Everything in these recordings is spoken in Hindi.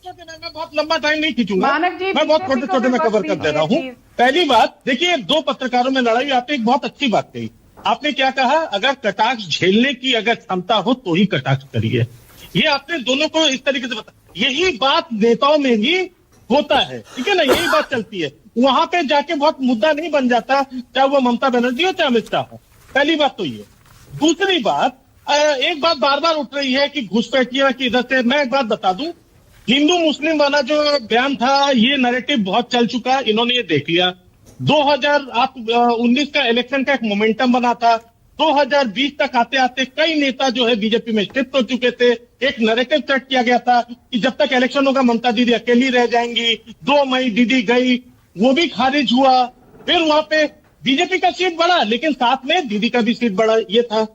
छोटे मैं बहुत लंबा टाइम नहीं खींचूंगा, मानक जी, मैं बहुत छोटे छोटे में कवर कर दे रहा हूँ। पहली बात देखिए, दो पत्रकारों में लड़ाई, आपने एक बहुत अच्छी बात कही। आपने क्या कहा, अगर कटाक्ष झेलने की अगर क्षमता हो तो ही कटाक्ष करिए। ये आपने दोनों को इस तरीके से बता, यही बात नेताओं में ही होता है, ठीक है ना, यही बात चलती है। वहां पे जाके बहुत मुद्दा नहीं बन जाता, चाहे वो ममता बनर्जी हो चाहे अमित शाह हो। पहली बात तो ये। दूसरी बात, एक बात बार बार उठ रही है कि घुसपैठिया की इधर से। मैं एक बात बता दूं, हिंदू मुस्लिम वाला जो बयान था, ये नैरेटिव बहुत चल चुका, इन्होंने ये देख लिया। 2019 का इलेक्शन का एक मोमेंटम बना था, 2020 तक आते आते कई नेता जो है बीजेपी में शिफ्ट हो चुके थे। एक नैरेटिव सेट किया गया था कि जब तक इलेक्शन होगा ममता दीदी अकेली रह जाएंगी। 2 मई दीदी गई, वो भी खारिज हुआ। फिर वहां पे बीजेपी का सीट बढ़ा, लेकिन साथ में दीदी का भी सीट बढ़ा, ये था।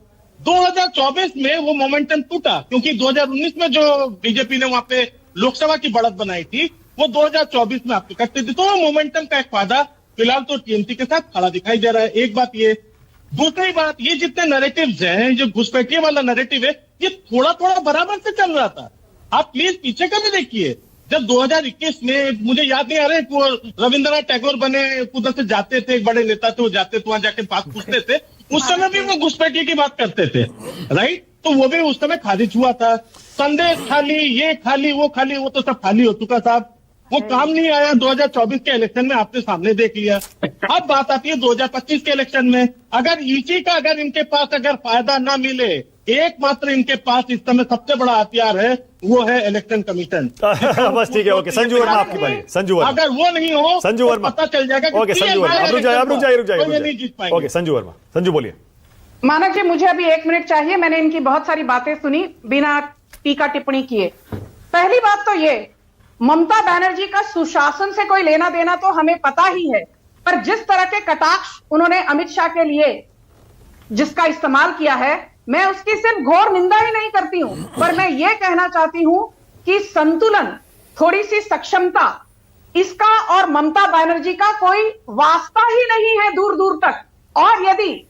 2024 में वो मोमेंटम टूटा, क्योंकि 2019 में जो बीजेपी ने वहां पे लोकसभा की बढ़त बनाई थी, वो 2024 में आपको करते थे। तो वो मोमेंटम का एक फायदा फिलहाल तो टीएमसी के साथ खड़ा दिखाई दे रहा है। एक बात ये। दूसरी बात, ये जितने नैरेटिव्स हैं, जो घुसपैठिए वाला नैरेटिव है, ये थोड़ा थोड़ा बराबर से चल रहा था। आप प्लीज पीछे का भी देखिए। जब 2021 में, मुझे याद नहीं आ रहा है, वो रविंद्रनाथ टैगोर बने उधर से जाते थे, एक बड़े नेता थे, वो जाते थे वहां जाके बात पूछते थे, उस समय भी वो घुसपैठिए की बात करते थे, राइट। तो वो भी उस समय खारिज हुआ था। संदेश खाली, ये खाली, वो खाली, वो तो सब खाली हो चुका साहब, वो काम नहीं आया। 2024 के इलेक्शन में आपने सामने देख लिया। अब बात आती है 2025 के इलेक्शन में। अगर इसी का अगर इनके पास अगर फायदा ना मिले, एकमात्र इनके पास इस समय सबसे बड़ा हथियार है, वो है इलेक्शन कमीशन। बस ठीक है, ओके। संजू वर्मा आपकी बारी, संजू वर्मा। अगर वो नहीं हो, संजू तो वर्मा पता चल जाएगा कि ओके, संजू वर्मा अब रुक जाइए, नहीं जीत पाएंगे। ओके, संजू वर्मा, संजू बोलिए। मानक जी, मुझे अभी 1 मिनट चाहिए। मैंने इनकी बहुत सारी बातें सुनी बिना टीका टिप्पणी किए। पहली बात तो ये, ममता बनर्जी का सुशासन से कोई लेना देना तो हमें पता ही है, पर जिस तरह के कटाक्ष उन्होंने अमित शाह के लिए जिसका इस्तेमाल किया है, मैं उसकी सिर्फ घोर निंदा ही नहीं करती हूं, पर मैं ये कहना चाहती हूं कि संतुलन, थोड़ी सी सक्षमता, इसका और ममता बनर्जी का कोई वास्ता ही नहीं है दूर दूर तक। और यदि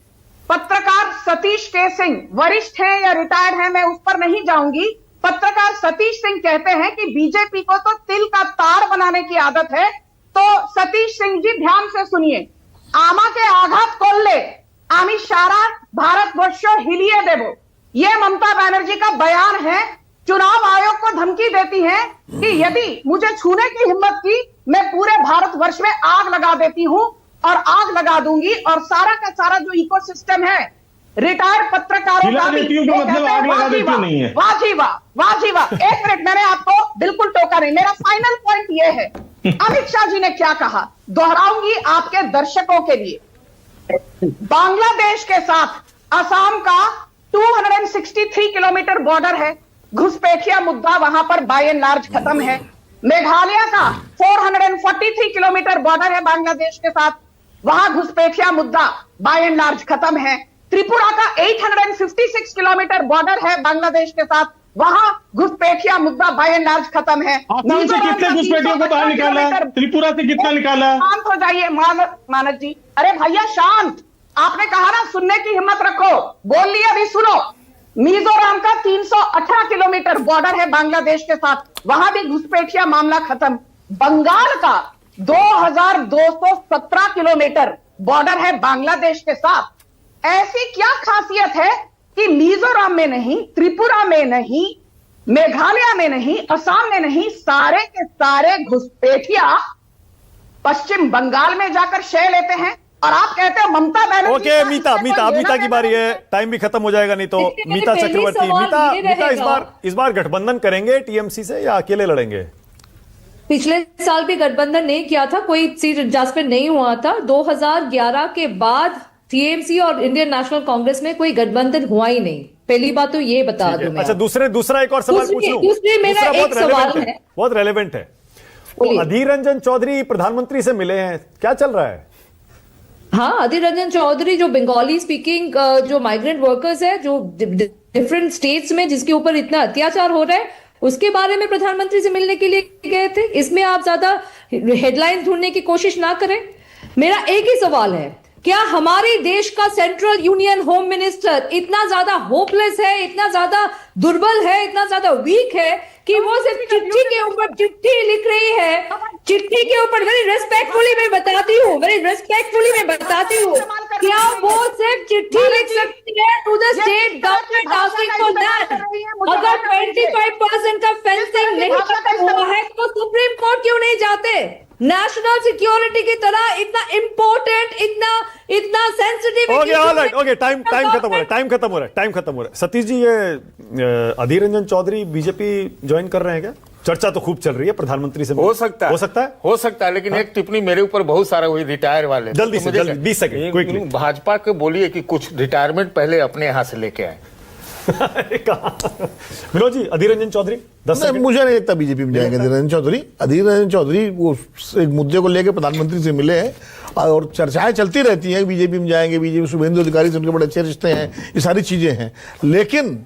पत्रकार सतीश के सिंह वरिष्ठ हैं या रिटायर्ड हैं, मैं उस पर नहीं जाऊंगी। पत्रकार सतीश सिंह कहते हैं कि बीजेपी को तो तिल का तार बनाने की आदत है। तो सतीश सिंह जी ध्यान से सुनिए, आमाके आघात करले आमी सारा भारतवर्ष हिलिए देबो, ये ममता बनर्जी का बयान है। चुनाव आयोग को धमकी देती है कि यदि मुझे छूने की हिम्मत की, मैं पूरे भारतवर्ष में आग लगा देती हूं और आग लगा दूंगी। और सारा का सारा जो इकोसिस्टम है, रिटायर्ड पत्रकारों का भी, वाह जी वाह, वाह जी वाह। 1 मिनट, मैंने आपको बिल्कुल टोका नहीं। मेरा फाइनल पॉइंट यह है, अमित शाह जी ने क्या कहा, दोहराऊंगी आपके दर्शकों के लिए। बांग्लादेश के साथ असम का 263 किलोमीटर बॉर्डर है। घुसपैठिया मुद्दा वहां पर बाय एंड लार्ज खत्म है। मेघालय का 443 किलोमीटर बॉर्डर है बांग्लादेश के साथ, वहां घुसपैठिया मुद्दा बाय एंड लार्ज खत्म है। त्रिपुरा का 856 किलोमीटर बॉर्डर है बांग्लादेश के साथ, वहां घुसपैठिया मुद्दा बाय एंड लार्ज खत्म है। कितने घुसपैठियों को बाहर निकाला, त्रिपुरा से कितना निकाला? शांत हो जाइए मानक जी, अरे भैया शांत। आपने कहा ना सुनने की हिम्मत रखो, बोल लिया, अभी सुनो। मिजोरम का 318 किलोमीटर बॉर्डर है बांग्लादेश के साथ, वहां भी घुसपैठिया मामला खत्म। बंगाल का 2217 किलोमीटर बॉर्डर है बांग्लादेश के साथ। ऐसी क्या खासियत है कि मिजोरम में नहीं, त्रिपुरा में नहीं, मेघालय में नहीं, असम में नहीं, सारे के सारे घुसपैठिया पश्चिम बंगाल में जाकर शय लेते हैं। और आप कहते हो ममता बनर्जी। ओके, मीता की बारी है, टाइम भी खत्म हो जाएगा नहीं तो। मीता चक्रवर्ती, मीता इस बार गठबंधन करेंगे टीएमसी से या अकेले लड़ेंगे? पिछले साल भी गठबंधन नहीं किया था, कोई सीट एडजस्टमेंट नहीं हुआ था। 2011 के बाद टीएमसी और इंडियन नेशनल कांग्रेस में कोई गठबंधन हुआ ही नहीं। पहली बात तो ये बता दूं मैं। अच्छा, दूसरा एक और सवाल पूछ लूं। दूसरे मेरा एक सवाल है, बहुत रेलेवेंट है। अधीर रंजन चौधरी प्रधानमंत्री से मिले हैं, क्या चल रहा है? हाँ, अधीर रंजन चौधरी जो बंगाली स्पीकिंग जो माइग्रेंट वर्कर्स है, जो डिफरेंट स्टेट्स में जिसके ऊपर इतना अत्याचार हो रहा है, उसके बारे में प्रधानमंत्री से मिलने के लिए गए थे। इसमें आप ज्यादा हेडलाइन ढूंढने की कोशिश ना करें। मेरा एक ही सवाल है क्या हमारे देश का सेंट्रल यूनियन होम मिनिस्टर इतना ज्यादा होपलेस है, इतना ज्यादा दुर्बल है, इतना ज्यादा वीक है कि वो सिर्फ चिट्ठी के ऊपर चिट्ठी लिख रही है? चिट्ठी के ऊपर वेरी रेस्पेक्टफुली मैं बताती हूँ, क्या वो सिर्फ चिट्ठी लिख सकती है to the state government asking for that? अगर 25% का फेंसिंग नहीं हुआ है तो सुप्रीम कोर्ट क्यों नहीं जाते? नेशनल सिक्योरिटी की तरह इतना इंपॉर्टेंट, इतना sensitive. Okay, alright, okay, time खत्म हो रहा है। सतीश जी, ये अधीर रंजन चौधरी बीजेपी ज्वाइन कर रहे हैं क्या? चर्चा तो खूब चल रही है प्रधानमंत्री से। हो सकता है, लेकिन एक टिप्पणी मेरे ऊपर बहुत सारा हुई रिटायर वाले। जल्दी से 20 सेकंड क्विकली। भाजपा के बोलिए कि कुछ रिटायरमेंट पहले अपने यहां से लेके आए। विनोद जी, अधीर रंजन चौधरी 10 सेकंड। मुझे नहीं लगता बीजेपी में जाएंगे अधीर रंजन चौधरी वो एक मुद्दे को लेकर प्रधानमंत्री से मिले हैं और चर्चाएं चलती रहती हैं बीजेपी में जाएंगे, बीजेपी शुभेंदु अधिकारी से उनके बड़े अच्छे रिश्ते हैं, ये सारी चीजें हैं, लेकिन